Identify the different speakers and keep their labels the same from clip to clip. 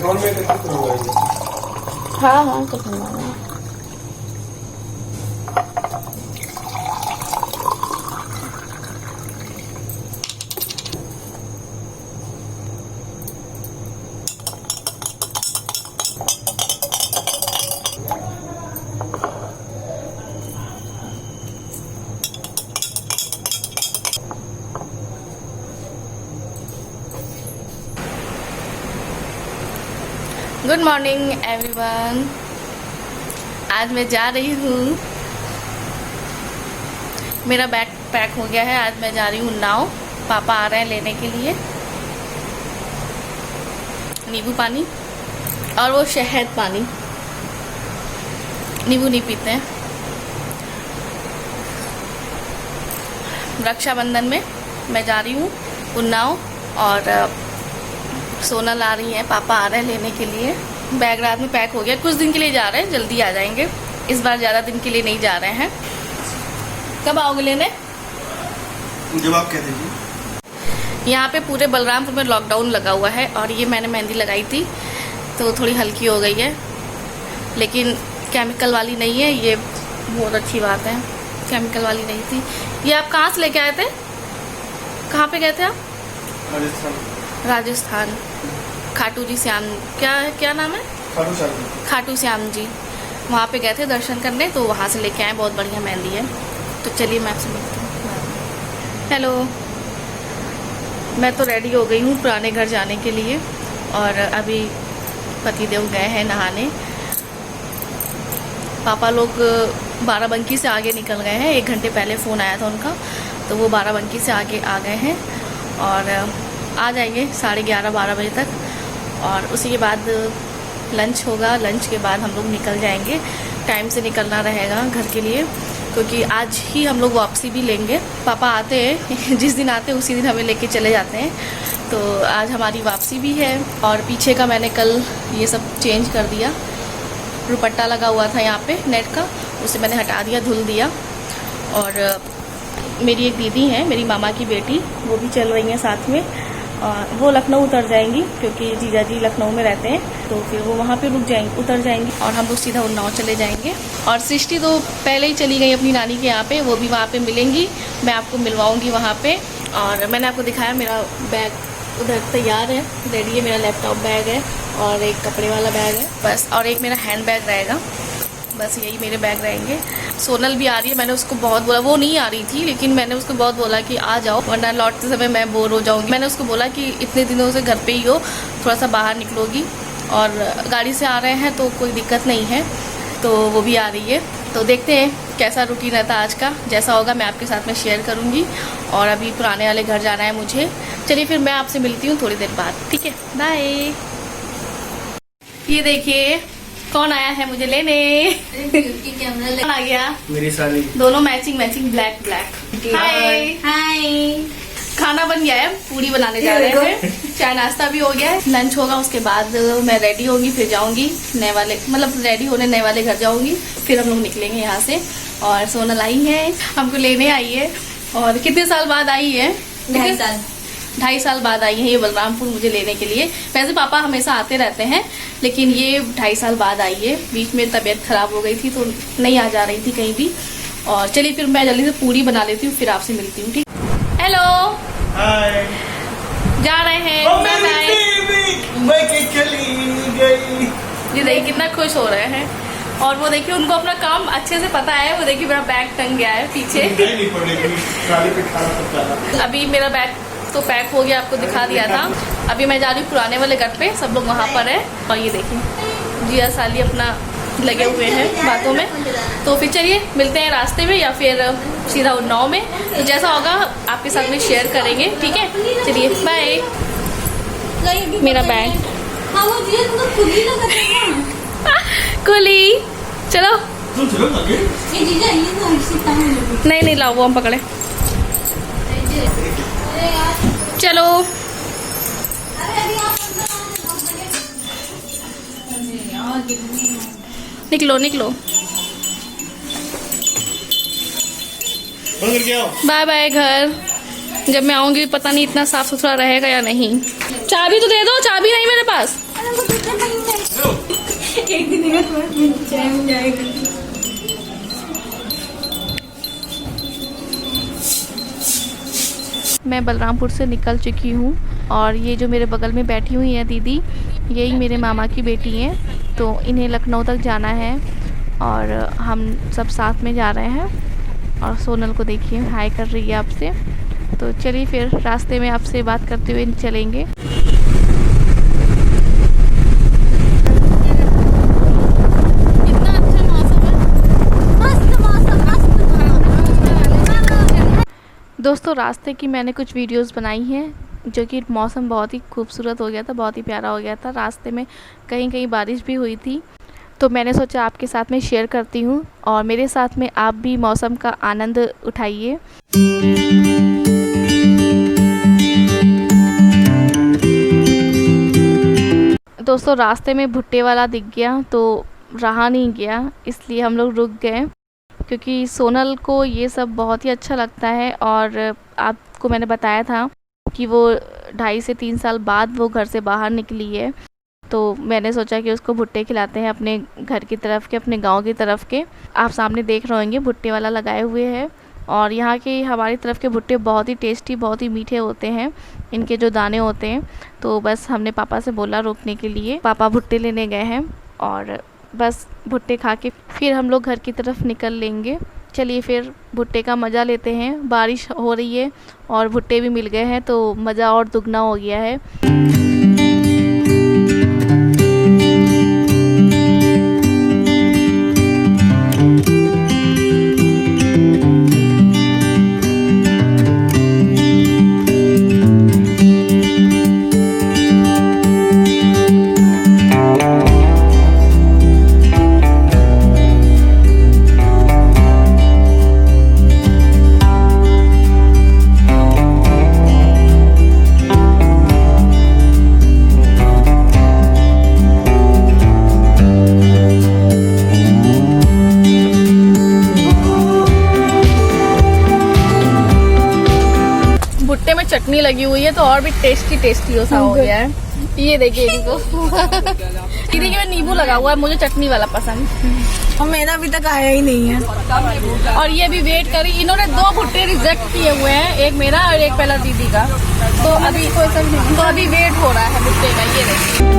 Speaker 1: हाँ हाँ कुछ नहीं। Good morning everyone. आज मैं जा रही हूँ, मेरा बैग पैक हो गया है। आज मैं जा रही हूँ उन्नाव। पापा आ रहे हैं लेने के लिए। नींबू पानी और वो शहद पानी, नींबू नहीं पीते हैं। रक्षाबंधन में मैं जा रही हूँ उन्नाव और सोनल आ रही है, पापा आ रहे हैं लेने के लिए। बैग रात में पैक हो गया। कुछ दिन के लिए जा रहे हैं, जल्दी आ जाएंगे। इस बार ज़्यादा दिन के लिए नहीं जा रहे हैं। कब आओगे लेने?
Speaker 2: जब आप कह दीजिए।
Speaker 1: यहाँ पे पूरे बलरामपुर में लॉकडाउन लगा हुआ है और ये मैंने मेहंदी लगाई थी तो थोड़ी हल्की हो गई है, लेकिन केमिकल वाली नहीं है। ये बहुत अच्छी बात है, केमिकल वाली नहीं थी। ये आप कहाँ से लेके आए थे? कहाँ पे गए थे आप? राजस्थान। खाटू जी श्याम, क्या नाम है? खाटू श्याम जी। वहाँ पे गए थे दर्शन करने, तो वहाँ से लेके आए। बहुत बढ़िया मेहंदी है। तो चलिए मैं आपसे मिलती हूँ। हेलो, मैं तो रेडी हो गई हूँ पुराने घर जाने के लिए और अभी पतिदेव गए हैं नहाने। पापा लोग बाराबंकी से आगे निकल गए हैं। 1 घंटे पहले फ़ोन आया था उनका, तो वो बाराबंकी से आगे आ गए हैं और आ जाएंगे 11:30-12 बजे तक। और उसी के बाद लंच होगा। लंच के बाद हम लोग निकल जाएंगे। टाइम से निकलना रहेगा घर के लिए, क्योंकि आज ही हम लोग वापसी भी लेंगे। पापा आते हैं जिस दिन आते हैं उसी दिन हमें लेके चले जाते हैं। तो आज हमारी वापसी भी है। और पीछे का मैंने कल ये सब चेंज कर दिया। दुपट्टा लगा हुआ था यहाँ पे नेट का, उसे मैंने हटा दिया, धुल दिया। और मेरी एक दीदी है, मेरी मामा की बेटी, वो भी चल रही हैं साथ में। वो लखनऊ उतर जाएंगी क्योंकि जीजा जी लखनऊ में रहते हैं, तो फिर वो वहाँ पे रुक जाएंगी, उतर जाएंगी और हम लोग सीधा उन्नाव चले जाएंगे। और सृष्टि तो पहले ही चली गई अपनी नानी के यहाँ पे, वो भी वहाँ पे मिलेंगी। मैं आपको मिलवाऊँगी वहाँ पे। और मैंने आपको दिखाया मेरा बैग उधर तैयार है, रेडी है। मेरा लैपटॉप बैग है और एक कपड़े वाला बैग है बस, और एक मेरा हैंड बैग रहेगा। बस यही मेरे बैग रहेंगे। सोनल भी आ रही है। मैंने उसको बहुत बोला, वो नहीं आ रही थी, लेकिन मैंने उसको बहुत बोला कि आ जाओ, वरना लौटते समय मैं बोर हो जाऊंगी। मैंने उसको बोला कि इतने दिनों से घर पे ही हो, थोड़ा सा बाहर निकलोगी। और गाड़ी से आ रहे हैं तो कोई दिक्कत नहीं है, तो वो भी आ रही है। तो देखते हैं कैसा रूटीन रहता है आज का। जैसा होगा मैं आपके साथ में शेयर करूँगी। और अभी पुराने वाले घर जाना है मुझे। चलिए फिर मैं आपसे मिलती हूँ थोड़ी देर बाद, ठीक है? बाय। ये देखिए कौन आया है मुझे लेने। कौन आ गया?
Speaker 2: मेरी साली।
Speaker 1: दोनों मैचिंग ब्लैक। हाय हाय। खाना बन गया है, पूरी बनाने जा रहे हैं। चाय नाश्ता भी हो गया है। लंच होगा, उसके बाद मैं रेडी होंगी, फिर जाऊंगी नए वाले, मतलब रेडी होने नए वाले घर जाऊंगी। फिर हम लोग निकलेंगे यहाँ से। और सोनल आई है, हमको लेने आई है। और कितने साल बाद आई है? 2.5 साल बाद आई है ये बलरामपुर मुझे लेने के लिए। वैसे पापा हमेशा आते रहते हैं, लेकिन ये 2.5 साल बाद आई है। बीच में तबीयत खराब हो गई थी तो नहीं आ जा रही थी कहीं भी। और चलिए फिर मैं जल्दी से पूरी बना लेती हूँ, फिर आपसे मिलती हूँ, ठीक? हेलो,
Speaker 2: हाय।
Speaker 1: जा रहे हैं। ये देखिए कितना खुश हो रहे हैं। और वो देखिए उनको अपना काम अच्छे से पता है। वो देखिए मेरा बैग टंग गया है पीछे। अभी मेरा बैग तो पैक हो गया, आपको दिखा दिया था। अभी मैं जा रही हूँ पुराने वाले घर पे, सब लोग वहाँ पर है। और ये देखिए जिया साली अपना लगे हुए हैं बातों में। तो फिर चलिए मिलते हैं रास्ते में या फिर सीधा उन्नाव में। तो जैसा होगा आपके साथ में शेयर करेंगे, ठीक है? चलिए बाय। मेरा बैग कुली, चलो। नहीं लाओ, वो हम पकड़े। चलो निकलो। बाय बाय घर। जब मैं आऊंगी पता नहीं इतना साफ सुथरा रहेगा या नहीं। चाबी तो दे दो। चाबी नहीं मेरे पास।
Speaker 3: एक दिन का चैन जाएगा।
Speaker 1: मैं बलरामपुर से निकल चुकी हूँ और ये जो मेरे बगल में बैठी हुई है दीदी, यही मेरे मामा की बेटी हैं। तो इन्हें लखनऊ तक जाना है और हम सब साथ में जा रहे हैं। और सोनल को देखिए हाय कर रही है आपसे। तो चलिए फिर रास्ते में आपसे बात करते हुए चलेंगे। कितना अच्छा मौसम है,
Speaker 3: मस्त मौसम,
Speaker 1: दोस्तों। रास्ते की मैंने कुछ वीडियोस बनाई हैं जो कि मौसम बहुत ही खूबसूरत हो गया था, बहुत ही प्यारा हो गया था। रास्ते में कहीं कहीं बारिश भी हुई थी, तो मैंने सोचा आपके साथ में शेयर करती हूँ और मेरे साथ में आप भी मौसम का आनंद उठाइए। दोस्तों रास्ते में भुट्टे वाला दिख गया तो रहा नहीं गया, इसलिए हम लोग रुक गए क्योंकि सोनल को ये सब बहुत ही अच्छा लगता है। और आपको मैंने बताया था कि वो 2.5 से 3 साल बाद वो घर से बाहर निकली है, तो मैंने सोचा कि उसको भुट्टे खिलाते हैं अपने घर की तरफ के, अपने गांव की तरफ के। आप सामने देख रहे होंगे भुट्टे वाला लगाए हुए हैं। और यहाँ के हमारी तरफ के भुट्टे बहुत ही टेस्टी, बहुत ही मीठे होते हैं, इनके जो दाने होते हैं। तो बस हमने पापा से बोला रोकने के लिए, पापा भुट्टे लेने गए हैं और बस भुट्टे खा के फिर हम लोग घर की तरफ निकल लेंगे। चलिए फिर भुट्टे का मज़ा लेते हैं। बारिश हो रही है और भुट्टे भी मिल गए हैं तो मज़ा और दुगना हो गया है। भुट्टे में चटनी लगी हुई है तो और भी टेस्टी टेस्टी सा हो गया है। ये देखिए इनको दीदी के में नींबू लगा हुआ है, मुझे चटनी वाला पसंद।
Speaker 3: और मेरा अभी तक आया ही नहीं है।
Speaker 1: और ये भी वेट करी, इन्होंने 2 भुट्टे रिजेक्ट किए हुए हैं, एक मेरा और एक पहला दीदी का। तो अभी वेट हो रहा है भुट्टे का। ये देखिए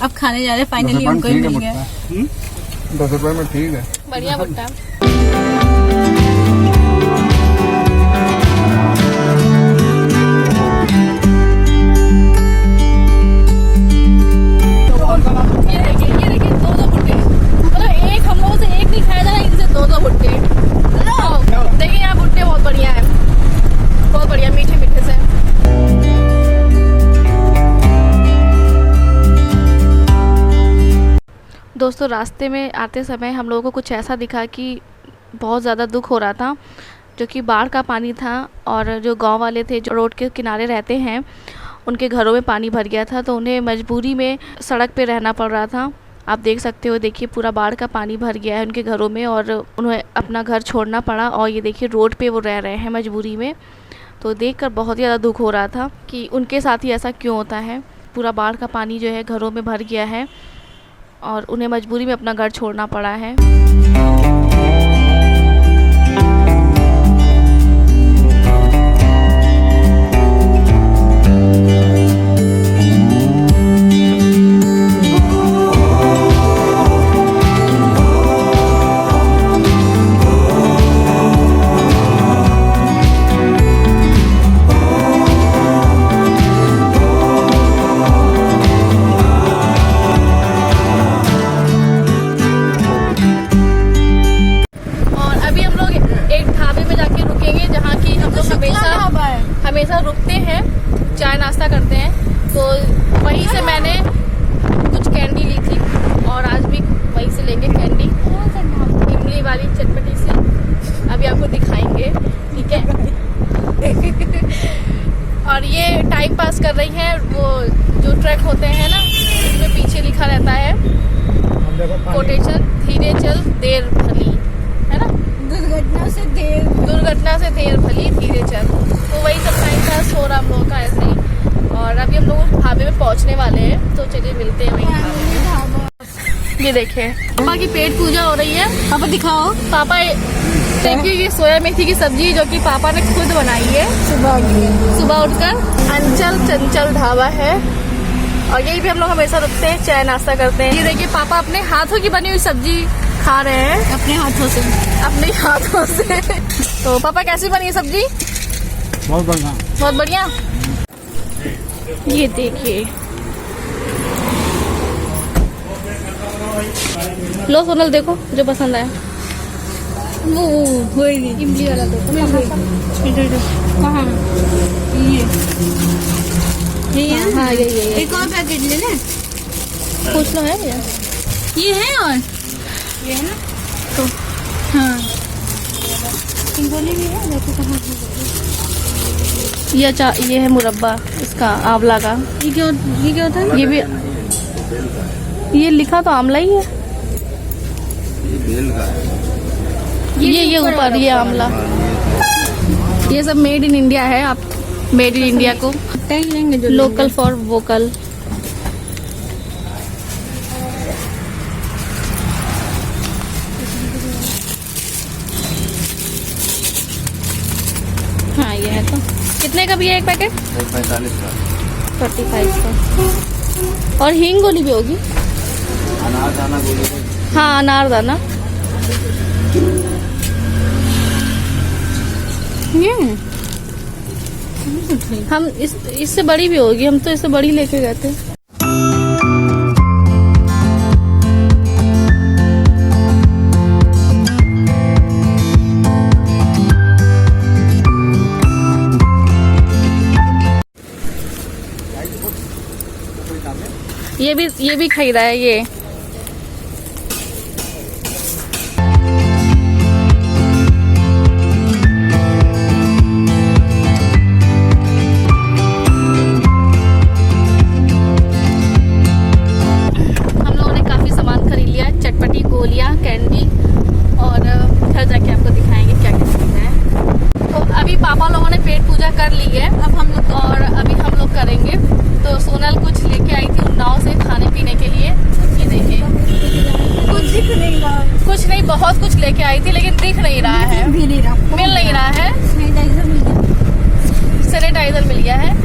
Speaker 3: अब खाने जा रहे फाइनली, हमको ही मिल गया।
Speaker 2: 10 रुपए में ठीक है,
Speaker 1: बढ़िया भुट्टा। ये देखिए 2 भुट्टे, मतलब एक हम लोगों से एक नहीं खाया जा रहा, इनसे 2 भुट्टे। देखिए यहाँ भुट्टे बहुत बढ़िया है, बहुत बढ़िया मीठे मीठे से। दोस्तों रास्ते में आते समय हम लोगों को कुछ ऐसा दिखा कि बहुत ज़्यादा दुख हो रहा था, जो कि बाढ़ का पानी था। और जो गांव वाले थे जो रोड के किनारे रहते हैं, उनके घरों में पानी भर गया था, तो उन्हें मजबूरी में सड़क पे रहना पड़ रहा था। आप देख सकते हो, देखिए पूरा बाढ़ का पानी भर गया है उनके घरों में और उन्हें अपना घर छोड़ना पड़ा। और ये देखिए रोड पे वो रह रहे हैं मजबूरी में। तो देखकर बहुत ही ज़्यादा दुख हो रहा था कि उनके साथ ही ऐसा क्यों होता है। पूरा बाढ़ का पानी जो है घरों में भर गया है और उन्हें मजबूरी में अपना घर छोड़ना पड़ा है। हमेशा रुकते हैं, चाय नाश्ता करते हैं, तो वहीं से मैंने कुछ कैंडी ली थी और आज भी वहीं से लेंगे कैंडी, इमली वाली चटपटी सी। अभी आपको दिखाएंगे, ठीक है। और ये टाइम पास कर रही है, वो जो ट्रक होते हैं ना, उसमें पीछे लिखा रहता है कोटेशन, धीरे चल देर भली, है पहुंचने वाले हैं, तो चलिए मिलते हैं वहीं। ये देखिए पापा की पेट पूजा हो रही है। पापा दिखाओ। पापा देखिए ये सोया मेथी की सब्जी जो कि पापा ने खुद बनाई है सुबह उठकर। अंचल चंचल ढाबा है और यही भी हम लोग हमेशा रुकते हैं, चाय नाश्ता करते हैं। ये देखिए पापा अपने हाथों की बनी हुई सब्जी खा रहे हैं, अपने हाथों से। तो पापा कैसी बनी है सब्जी?
Speaker 2: बहुत बढ़िया।
Speaker 1: बहुत बढ़िया। ये देखिए लो सोनल देखो जो पसंद आया। वो इमली वाला दो। कहाँ? ये हाँ ये
Speaker 3: एक और पैकेट ले ले।
Speaker 1: पूछ लो है भैया।
Speaker 3: ये है और ये है ना
Speaker 1: तो
Speaker 3: हाँ
Speaker 1: भी है देखो कहाँ। ये है मुरब्बा इसका आंवला का।
Speaker 3: ये क्या होता है?
Speaker 1: ये भी ये लिखा तो आंवला ही है। ये ऊपर ये आंवला। ये सब मेड इन इंडिया है। आप मेड इन इंडिया को
Speaker 3: लेंगे जो
Speaker 1: लोकल फॉर वोकल। हाँ ये है। तो कितने का भी है एक पैकेट?
Speaker 2: 45 का।
Speaker 1: 45 का। और हींग गोली भी होगी।
Speaker 2: अनार दाना गोली।
Speaker 1: हाँ अनार दाना।
Speaker 3: ये
Speaker 1: हम इससे बड़ी भी होगी। हम तो इससे बड़ी लेके गए थे। ये भी खरीदा है ये। हम लोगों ने काफी सामान खरीद लिया, चटपटी गोलियां, कैंडी और घर जाके आपको दिखाएंगे क्या क्या खरीदा है। तो अभी पापा लोगों ने पेट पूजा कर ली है। अब हम लोग और अभी हम लोग करेंगे। तो सोनल कुछ लेके आई थी उन्नाव से खाने पीने के लिए। ये देखिए
Speaker 3: कुछ दिख नहीं रहा।
Speaker 1: कुछ नहीं बहुत कुछ लेके आई थी लेकिन दिख नहीं रहा है,
Speaker 3: भी नहीं रहा,
Speaker 1: मिल नहीं रहा है। सैनिटाइजर मिल गया है।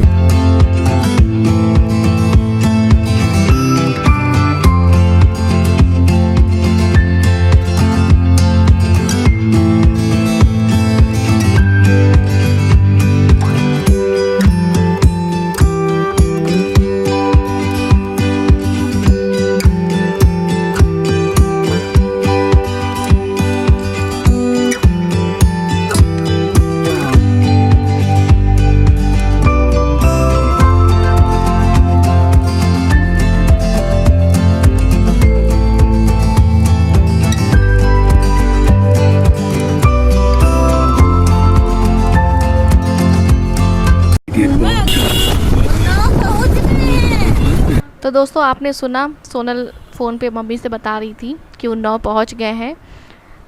Speaker 1: तो दोस्तों आपने सुना सोनल फ़ोन पे मम्मी से बता रही थी कि उन्नाव पहुंच गए हैं।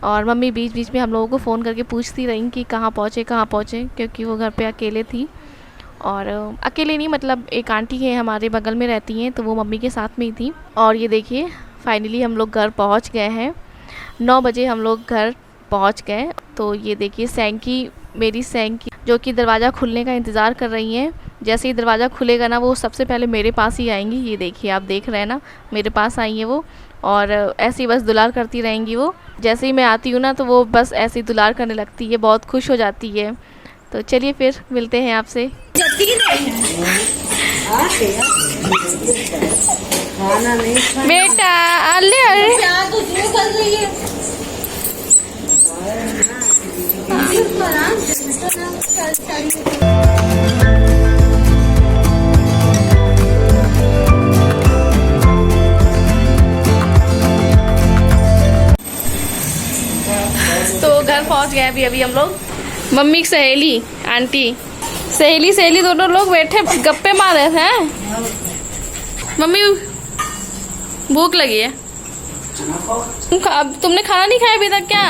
Speaker 1: और मम्मी बीच बीच में हम लोगों को फ़ोन करके पूछती रहीं कि कहाँ पहुँचे क्योंकि वो घर पे अकेले थी। और अकेले नहीं मतलब एक आंटी है हमारे बगल में रहती हैं, तो वो मम्मी के साथ में ही थी। और ये देखिए फाइनली हम लोग घर पहुँच गए हैं। 9 बजे हम लोग घर पहुँच गए। तो ये देखिए सैंकी मेरी सैंकी जो कि दरवाज़ा खुलने का इंतज़ार कर रही हैं। जैसे ही दरवाज़ा खुलेगा ना वो सबसे पहले मेरे पास ही आएंगी। ये देखिए आप देख रहे हैं ना मेरे पास आई हैं वो। और ऐसे ही बस दुलार करती रहेंगी वो। जैसे ही मैं आती हूँ ना तो वो बस ऐसे ही दुलार करने लगती है, बहुत खुश हो जाती है। तो चलिए फिर मिलते हैं आपसे। बेटा अरे अरे तो घर पहुंच गए अभी हम लोग। मम्मी की सहेली आंटी सहेली दोनों लोग बैठे गप्पे मार रहे थे। मम्मी भूख लगी है। अब तुमने खाना नहीं खाया अभी तक क्या?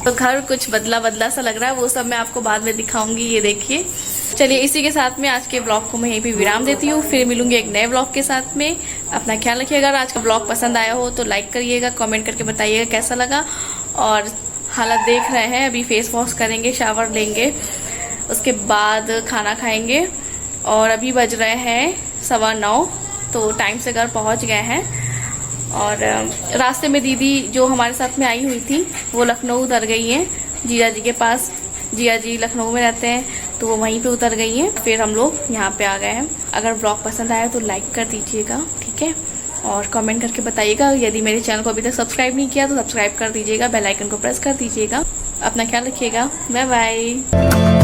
Speaker 1: तो घर कुछ बदला सा लग रहा है, वो सब मैं आपको बाद में दिखाऊंगी। ये देखिए चलिए इसी के साथ में आज के ब्लॉग को मैं यहीं पे विराम देती हूँ। फिर मिलूंगी एक नए ब्लॉग के साथ में। अपना ख्याल रखिएगा। अगर आज का ब्लॉग पसंद आया हो तो लाइक करिएगा, कमेंट करके बताइएगा कैसा लगा। और हालत देख रहे हैं, अभी फेस वॉश करेंगे, शावर लेंगे, उसके बाद खाना खाएंगे। और अभी बज रहे हैं 9:15, तो टाइम से घर पहुंच गए हैं। और रास्ते में दीदी जो हमारे साथ में आई हुई थी वो लखनऊ उतर गई हैं जीजा जी के पास। जिया जी लखनऊ में रहते हैं तो वो वहीं पे उतर गई हैं। फिर हम लोग यहाँ पे आ गए हैं। अगर ब्लॉग पसंद आया तो लाइक कर दीजिएगा, ठीक है, और कमेंट करके बताइएगा। यदि मेरे चैनल को अभी तक सब्सक्राइब नहीं किया तो सब्सक्राइब कर दीजिएगा, बेल आइकन को प्रेस कर दीजिएगा। अपना ख्याल रखिएगा। Bye bye.